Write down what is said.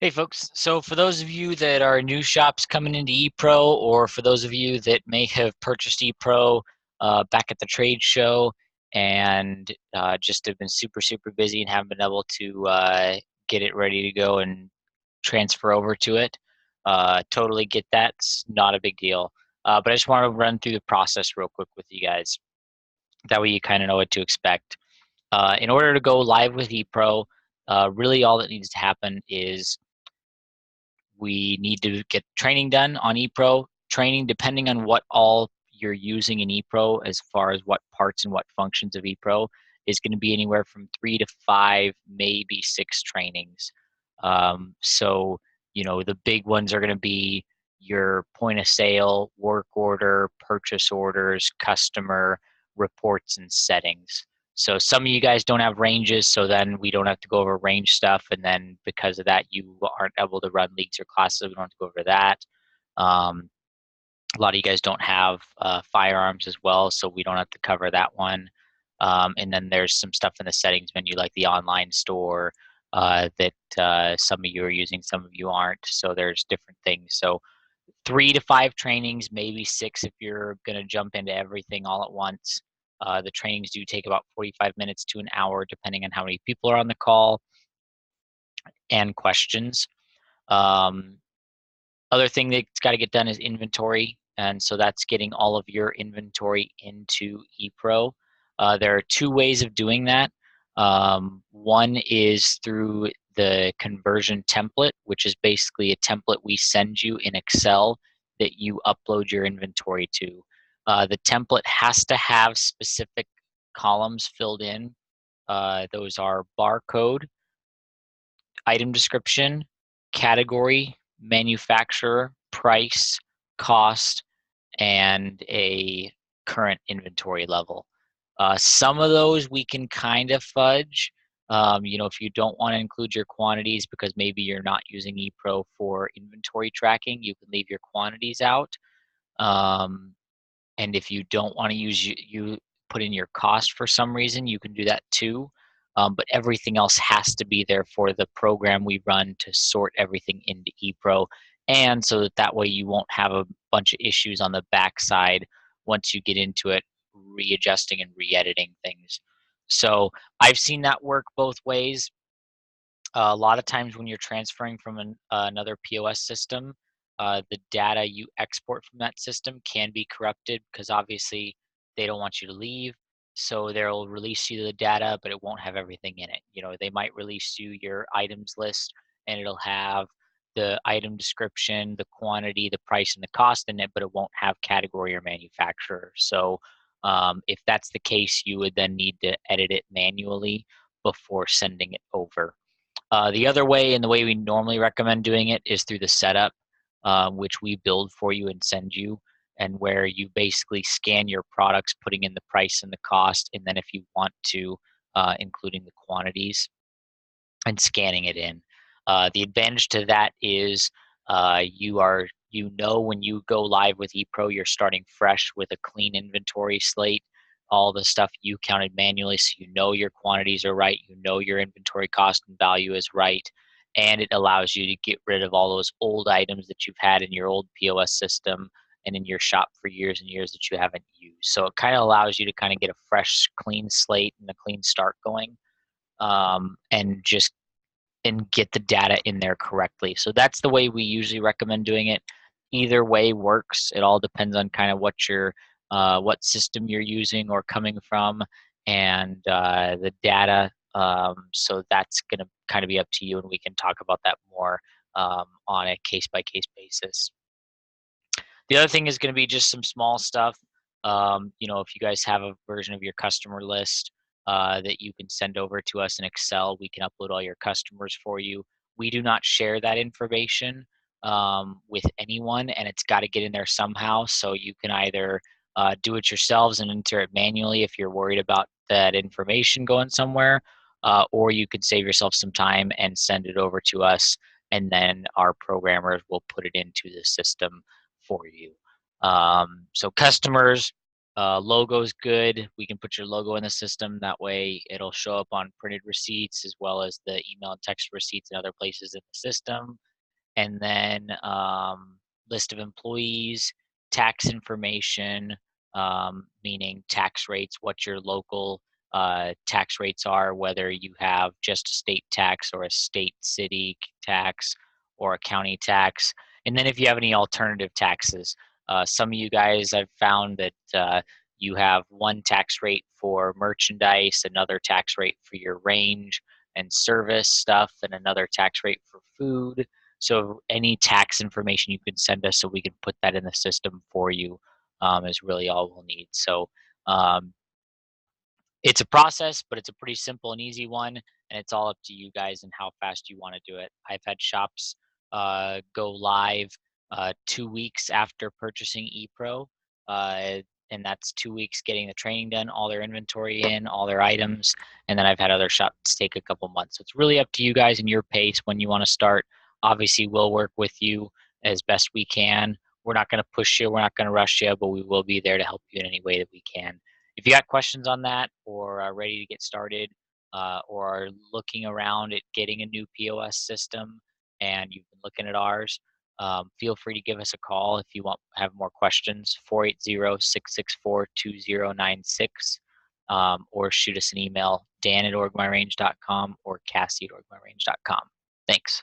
Hey folks, so for those of you that are new shops coming into ePRO, or for those of you that may have purchased ePRO back at the trade show and just have been super busy and haven't been able to get it ready to go and transfer over to it, totally get that. It's not a big deal. But I just want to run through the process real quick with you guys. That way you kind of know what to expect. In order to go live with ePRO, really all that needs to happen is we need to get training done on ePRO. Training, depending on what all you're using in ePRO, as far as what parts and what functions of ePRO, is going to be anywhere from 3 to 5, maybe 6 trainings. So, the big ones are going to be your point of sale, work order, purchase orders, customer reports, and settings. So some of you guys don't have ranges, so then we don't have to go over range stuff. And then because of that, you aren't able to run leagues or classes. We don't have to go over that. Um, a lot of you guys don't have firearms as well, so we don't have to cover that one. And then there's some stuff in the settings menu, like the online store, that some of you are using, some of you aren't. So there's different things. So 3 to 5 trainings, maybe 6 if you're going to jump into everything all at once. The trainings do take about 45 minutes to an hour, depending on how many people are on the call and questions. Um, Other thing that's got to get done is inventory. And so that's getting all of your inventory into ePRO. There are 2 ways of doing that. One is through the conversion template, which is basically a template we send you in Excel that you upload your inventory to. The template has to have specific columns filled in. Those are barcode, item description, category, manufacturer, price, cost, and a current inventory level. Some of those we can kind of fudge. If you don't want to include your quantities because maybe you're not using ePRO for inventory tracking, you can leave your quantities out. And if you don't want to use you put in your cost for some reason, you can do that too. But everything else has to be there for the program we run to sort everything into ePRO, and so that way you won't have a bunch of issues on the backside once you get into it, readjusting and re-editing things. So I've seen that work both ways. A lot of times when you're transferring from another POS system, the data you export from that system can be corrupted because obviously they don't want you to leave. So they'll release you the data, but it won't have everything in it. They might release you your items list and it'll have the item description, the quantity, the price, and the cost in it, but it won't have category or manufacturer. So if that's the case, you would then need to edit it manually before sending it over. The other way, and the way we normally recommend doing it, is through the setup, which we build for you and send you, and where you basically scan your products, putting in the price and the cost, and then if you want to, including the quantities and scanning it in. The advantage to that is when you go live with ePRO, you're starting fresh with a clean inventory slate. All the stuff you counted manually, so you know your quantities are right, you know your inventory cost and value is right, and it allows you to get rid of all those old items that you've had in your old POS system and in your shop for years and years that you haven't used. So it kind of allows you to kind of get a fresh, clean slate and a clean start going, and get the data in there correctly. So that's the way we usually recommend doing it. Either way works. It all depends on kind of what system you're using or coming from, and the data. So that's going to kind of be up to you, and we can talk about that more on a case by case basis. The other thing is going to be just some small stuff. If you guys have a version of your customer list that you can send over to us in Excel, we can upload all your customers for you. We do not share that information with anyone, and it's got to get in there somehow. So you can either do it yourselves and enter it manually if you're worried about that information going somewhere, or you could save yourself some time and send it over to us, and then our programmers will put it into the system for you. So customers, Logo's good. We can put your logo in the system. That way it'll show up on printed receipts as well as the email and text receipts and other places in the system. And then list of employees, tax information, meaning tax rates, what your local tax rates are, whether you have just a state tax or a state city tax or a county tax. And then if you have any alternative taxes, some of you guys I've found that you have one tax rate for merchandise, another tax rate for your range and service stuff, and another tax rate for food. So any tax information you can send us so we can put that in the system for you is really all we'll need. So um, it's a process, but it's a pretty simple and easy one, and it's all up to you guys and how fast you want to do it. I've had shops go live 2 weeks after purchasing ePro, uh, and that's 2 weeks getting the training done, all their inventory in, all their items, and then I've had other shops take a couple months. So it's really up to you guys and your pace when you want to start. Obviously, we'll work with you as best we can. We're not going to push you, we're not going to rush you, but we will be there to help you in any way that we can. If you got questions on that or are ready to get started or are looking around at getting a new POS system and you've been looking at ours, feel free to give us a call if you want have more questions, 480-664-2096, or shoot us an email, dan@orgmyrange.com or cassie@orgmyrange.com. Thanks.